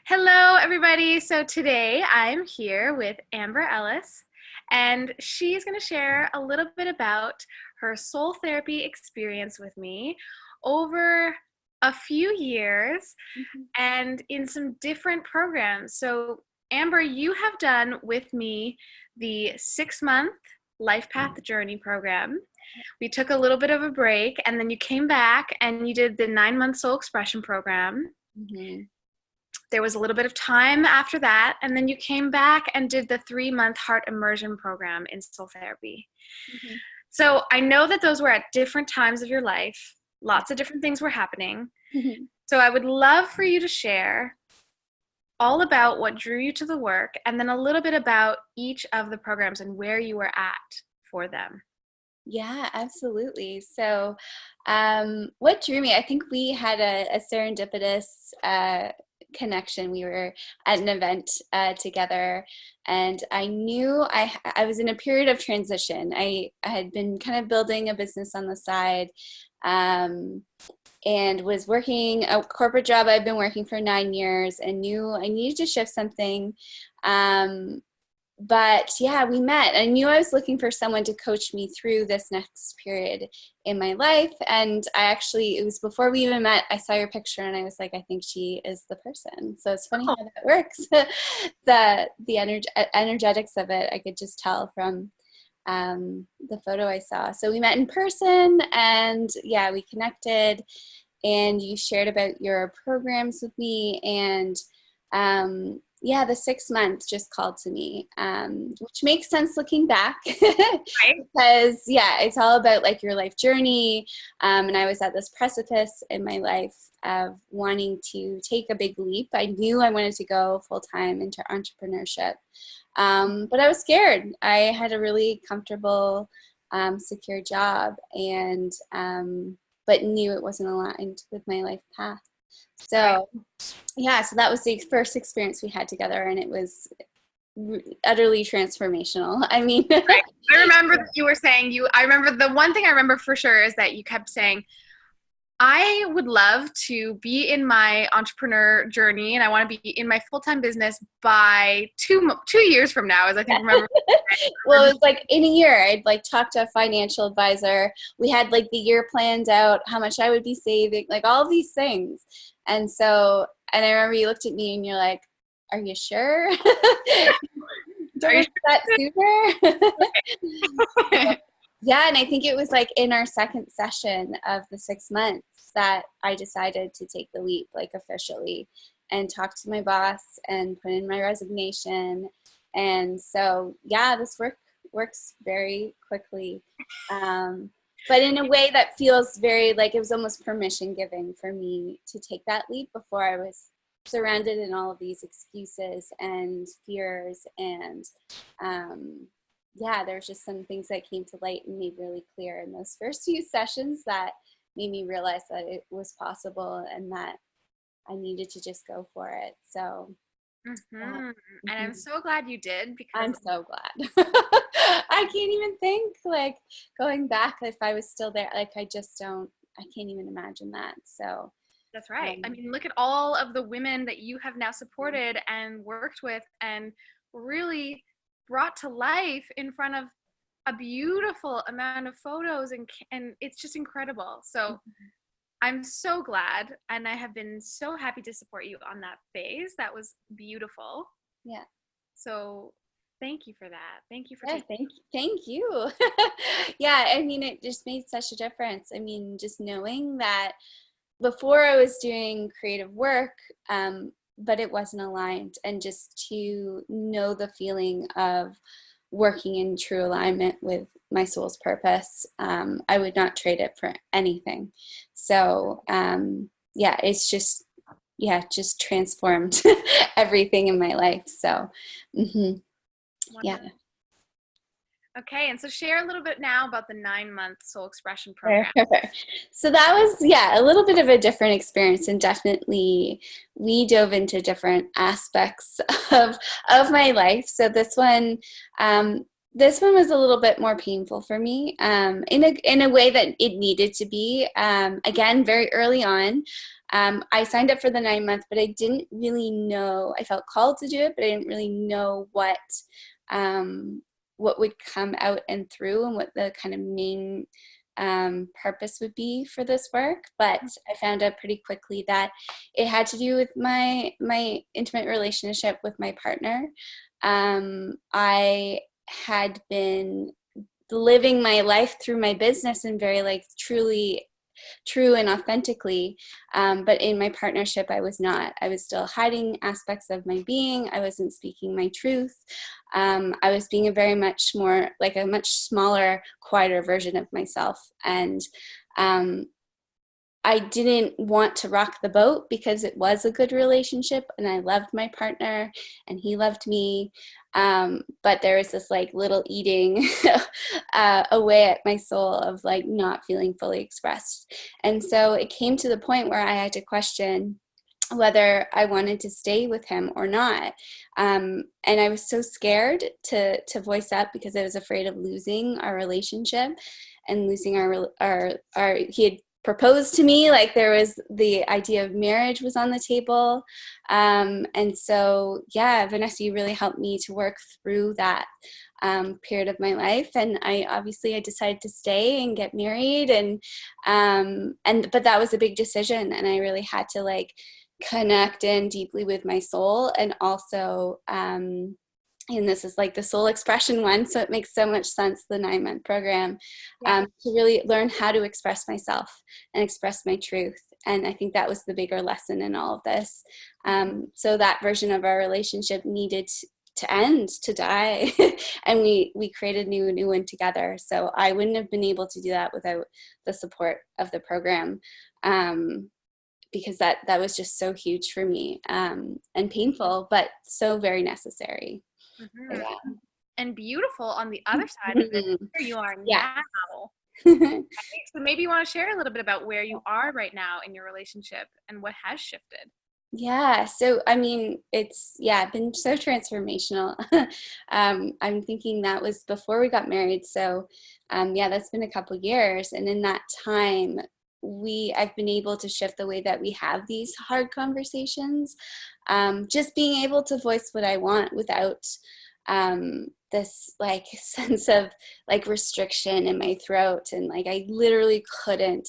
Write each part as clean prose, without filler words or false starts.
Hello, everybody. So today I'm here with Amber Ellis, and she's going to share a little bit about her soul therapy experience with me over a few years Mhm. and in some different programs. So, Amber, you have done with me the 6-month Life Path Journey program. We took a little bit of a break, and then you came back and you did the 9-month Soul Expression program. Mhm. There was a little bit of time after that, and then you came back and did the 3-month Heart Immersion Program in soul therapy. Mhm. So I know that those were at different times of your life. Lots of different things were happening. Mhm. So I would love for you to share all about what drew you to the work, and then a little bit about each of the programs and where you were at for them. Yeah, absolutely. So, what drew me? I think we had a serendipitous connection. We were at an event together, and I knew I was in a period of transition. I had been kind of building a business on the side. Um, and was working a corporate job. I've been working for 9 years and knew I needed to shift something. Um, but yeah, we met. I knew I was looking for someone to coach me through this next period in my life. And it was before we even met, I saw your picture and I was like, I think she is the person. So it's funny Oh, how that works. The energetics of it, I could just tell from the photo I saw. So we met in person and yeah, we connected and you shared about your programs with me. And yeah, the 6 months just called to me, which makes sense looking back right. because yeah, it's all about like your life journey. And I was at this precipice in my life of wanting to take a big leap. I knew I wanted to go full time into entrepreneurship. But I was scared. I had a really comfortable, secure job and but knew it wasn't aligned with my life path. Right. So yeah, so that was the first experience we had together and it was utterly transformational. I mean, Right. I remember that you were saying I remember the one thing I remember for sure is that you kept saying, I would love to be in my entrepreneur journey and I want to be in my full-time business by 2 years from now, as I think remember. well, it was like in a year, I'd like talk to a financial advisor. We had like the year planned out, how much I would be saving, like all of these things. And so, and I remember you looked at me and you're like, are you sure? Are Don't you want that sooner. sure? Yeah, and I think it was like in our second session of the 6 months that I decided to take the leap, like officially, and talk to my boss and put in my resignation. And so, yeah, this works very quickly, but in a way that feels very like it was almost permission giving for me to take that leap before I was surrounded in all of these excuses and fears and yeah, there's just some things that came to light and made really clear in those first few sessions that made me realize that it was possible and that I needed to just go for it. So, yeah. And I'm Mhm. so glad you did because I'm so glad. I can't even think like going back if I was still there. Like I can't even imagine that. So, that's right. I um, mean, look at all of the women that you have now supported and worked with and really brought to life in front of a beautiful amount of photos and it's just incredible. So I'm so glad, and I have been so happy to support you on that phase. That was beautiful. yeah. So thank you for that. Thank you for Yeah, taking. thank you. Yeah, I mean, it just made such a difference. I mean, just knowing that before I was doing creative work, but it wasn't aligned, and just to know the feeling of working in true alignment with my soul's purpose, I would not trade it for anything. So, yeah, it's just, yeah, just transformed everything in my life. So, yeah. Wonderful. Okay, and so share a little bit now about the 9-month Soul Expression Sure, program. sure, sure. So that was, yeah, a little bit of a different experience, and definitely we dove into different aspects of my life. So this one was a little bit more painful for me, in a way that it needed to be. Again, very early on, I signed up for the 9-month, but I didn't really know, I felt called to do it, but I didn't really know what would come out and through, and what the kind of main purpose would be for this work. But I found out pretty quickly that it had to do with my intimate relationship with my partner. I had been living my life through my business and very like truly true and authentically, but in my partnership I was not. I was still hiding aspects of my being. I wasn't speaking my truth. I was being a very much more like a much smaller, quieter version of myself. And I didn't want to rock the boat because it was a good relationship and I loved my partner and he loved me. But there was this like little eating away at my soul of like not feeling fully expressed. And so it came to the point where I had to question whether I wanted to stay with him or not. And I was so scared to voice up because I was afraid of losing our relationship and losing our he had proposed to me, like there was the idea of marriage was on the table. And so, yeah, Vanessa, you really helped me to work through that period of my life. And I decided to stay and get married, but that was a big decision. And I really had to like connect in deeply with my soul, and also, and this is like the soul expression one, so it makes so much sense, the 9-month program, to really learn how to express myself and express my truth. And I think that was the bigger lesson in all of this. So that version of our relationship needed to end, to die, and we created a new one together. So I wouldn't have been able to do that without the support of the program, because that was just so huge for me, and painful, but so very necessary. Mm-hmm. Yeah. And beautiful on the other side of it, where you are now. So maybe you want to share a little bit about where you are right now in your relationship and what has shifted. Yeah. So, I mean, it's been so transformational. I'm thinking that was before we got married. So, that's been a couple years. And in that time, I've been able to shift the way that we have these hard conversations. Just being able to voice what I want without this like sense of like restriction in my throat. And like, I literally couldn't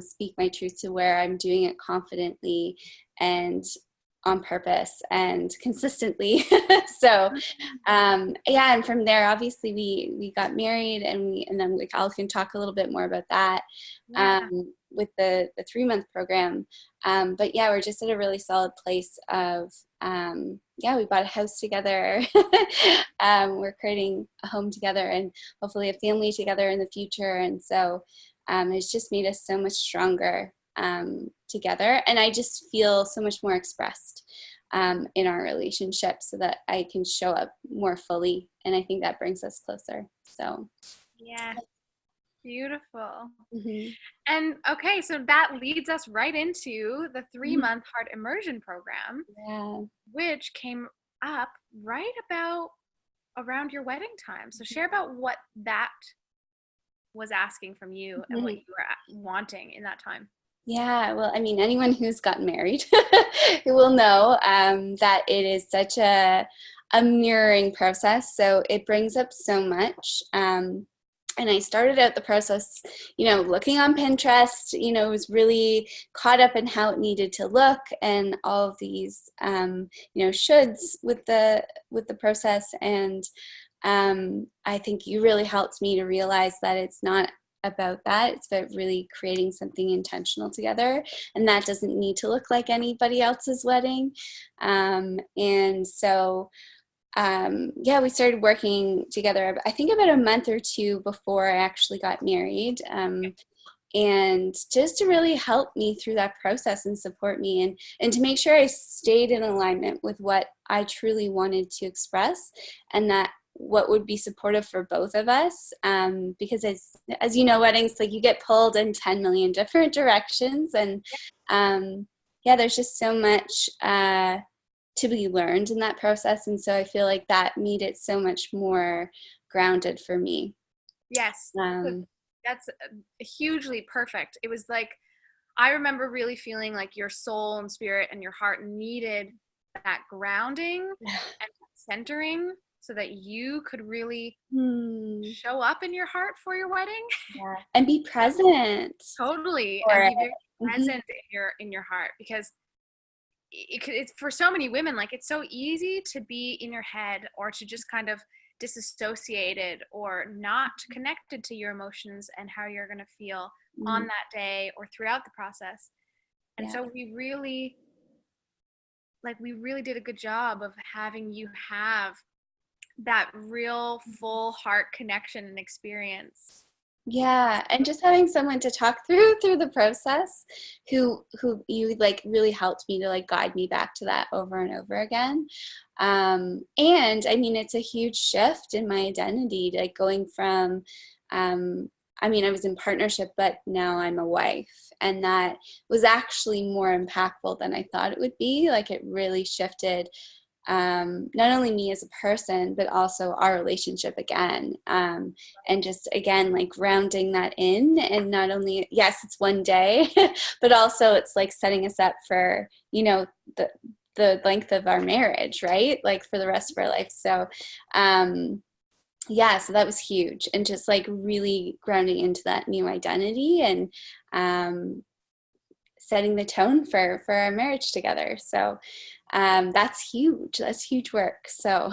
speak my truth to where I'm doing it confidently and on purpose and consistently. So, and from there, obviously we got married, and then like I can talk a little bit more about that with the 3-month program. But yeah, we're just at a really solid place of, we bought a house together. We're creating a home together and hopefully a family together in the future. And so, it's just made us so much stronger together. And I just feel so much more expressed in our relationship, so that I can show up more fully. And I think that brings us closer. So, yeah, beautiful. Mm-hmm. And okay, so that leads us right into the 3-month Heart Immersion Program, which came up right about around your wedding time. So share about what that was asking from you and what you were wanting in that time. Yeah, well, I mean, anyone who's gotten married who will know that it is such a mirroring process. So it brings up so much. And I started out the process, looking on Pinterest, was really caught up in how it needed to look and all of these, shoulds with the process. And I think you really helped me to realize that it's not about that. It's about really creating something intentional together, and that doesn't need to look like anybody else's wedding. And so we started working together, I think about a month or two before I actually got married, and just to really help me through that process and support me, and to make sure I stayed in alignment with what I truly wanted to express, and that what would be supportive for both of us, because as you know, weddings, like, you get pulled in 10 million different directions, and there's just so much to be learned in that process. And so I feel like that made it so much more grounded for me. Yes, that's hugely perfect. It was like, I remember really feeling like your soul and spirit and your heart needed that grounding and centering so that you could really show up in your heart for your wedding. Yeah. And be present. Totally. For And be it. very present in your heart, because it's for so many women, like it's so easy to be in your head or to just kind of disassociated or not connected to your emotions and how you're going to feel on that day or throughout the process. And so we really did a good job of having you have that real full heart connection and experience. Yeah, and just having someone to talk through the process who you like really helped me to like guide me back to that over and over again. And I mean, it's a huge shift in my identity, like going from I mean, I was in partnership, but now I'm a wife, and that was actually more impactful than I thought it would be. Like it really shifted not only me as a person, but also our relationship again. And just, again, like grounding that in, and not only, yes, it's one day, but also it's like setting us up for, you know, the length of our marriage, right? Like for the rest of our life. So, yeah, so that was huge. And just like really grounding into that new identity and, setting the tone for our marriage together. So that's huge. That's huge work. So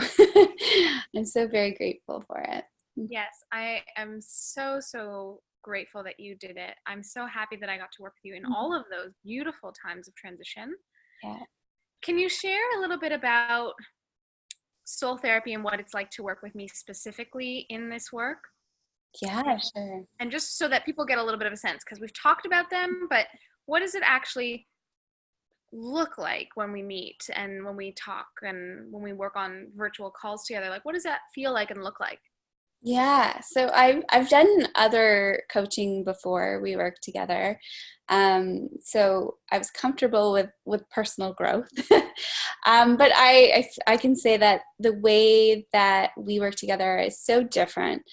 I'm so very grateful for it. Yes, I am so grateful that you did it. I'm so happy that I got to work with you in all of those beautiful times of transition. Yeah. Can you share a little bit about soul therapy and what it's like to work with me specifically in this work? Yeah, sure. And just so that people get a little bit of a sense, because we've talked about them, but what does it actually look like when we meet and when we talk and when we work on virtual calls together? Like, what does that feel like and look like? Yeah, so I've done other coaching before we worked together. So I was comfortable with personal growth. But I can say that the way that we work together is so different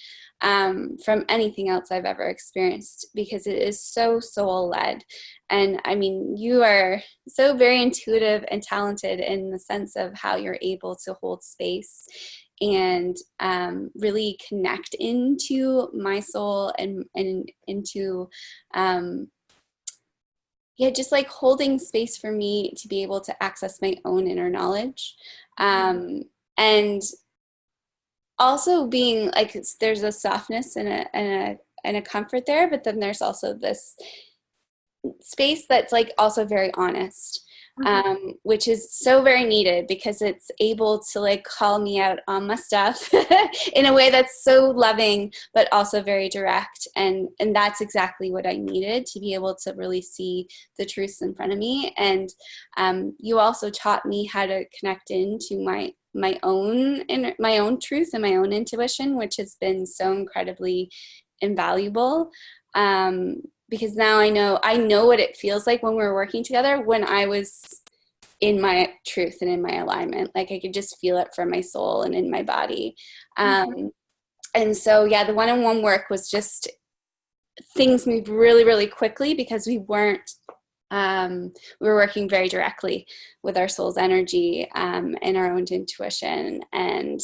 from anything else I've ever experienced, because it is so soul-led. And I mean, you are so very intuitive and talented in the sense of how you're able to hold space and really connect into my soul and into yeah, just like holding space for me to be able to access my own inner knowledge. And also being like, there's a softness and a comfort there, but then there's also this space that's like also very honest, which is so very needed, because it's able to like call me out on my stuff in a way that's so loving, but also very direct. And that's exactly what I needed to be able to really see the truths in front of me. And you also taught me how to connect into my own truth and my own intuition, which has been so incredibly invaluable. Because now I know what it feels like when we're working together, when I was in my truth and in my alignment. Like I could just feel it from my soul and in my body. And so, yeah, the one-on-one work was just, things moved really, really quickly, because we were working very directly with our soul's energy and our own intuition. And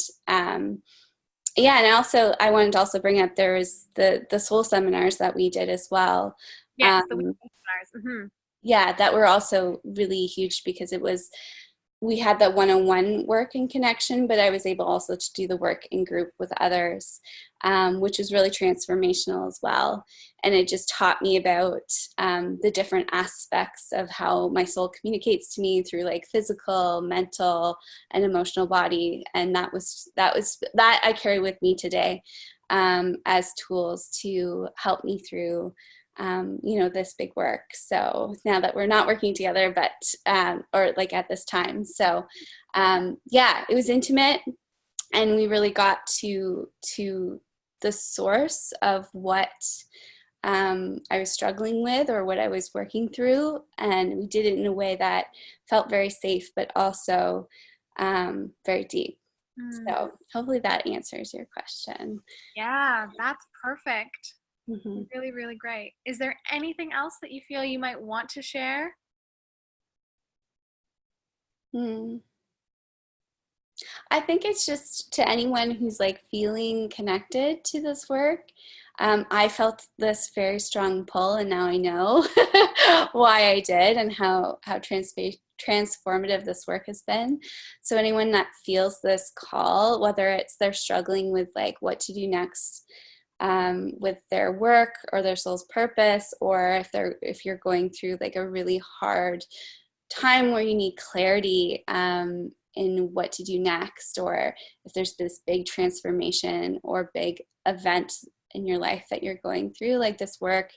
yeah, and I wanted to also bring up, there was the soul seminars that we did as well. Yes, the seminars. Yeah, that were also really huge, because we had that one-on-one work and connection, but I was able also to do the work in group with others, which was really transformational as well. And it just taught me about the different aspects of how my soul communicates to me through like physical, mental, and emotional body. And that I carry with me today as tools to help me through this big work. So now that we're not working together, but or like at this time. So yeah, it was intimate, and we really got to the source of what I was struggling with, or what I was working through. And we did it in a way that felt very safe, but also very deep. So hopefully that answers your question. Yeah, that's perfect. Mm-hmm. Really, really great. Is there anything else that you feel you might want to share? I think it's just to anyone who's like feeling connected to this work. I felt this very strong pull, and now I know why I did and how transformative this work has been. So anyone that feels this call, whether it's they're struggling with like what to do next with their work or their soul's purpose, or if you're going through like a really hard time where you need clarity in what to do next, or if there's this big transformation or big event in your life that you're going through, like this work,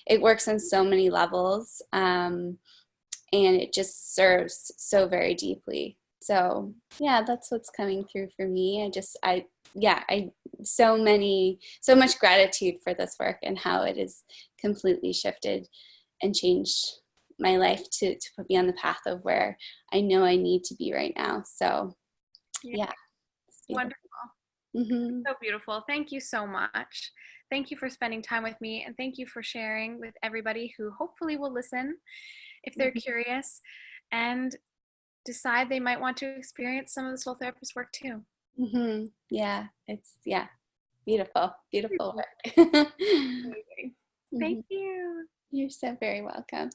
it works on so many levels, and it just serves so very deeply. So yeah, that's what's coming through for me. I so much gratitude for this work and how it has completely shifted and changed my life to put me on the path of where I know I need to be right now. So yeah, it's Wonderful. Mm-hmm. So beautiful. Thank you so much. Thank you for spending time with me, and thank you for sharing with everybody who hopefully will listen if they're curious and decide they might want to experience some of the soul therapist work too. Mm-hmm. Yeah, it's beautiful work. Amazing. Mm-hmm. Thank you. You're so very welcome.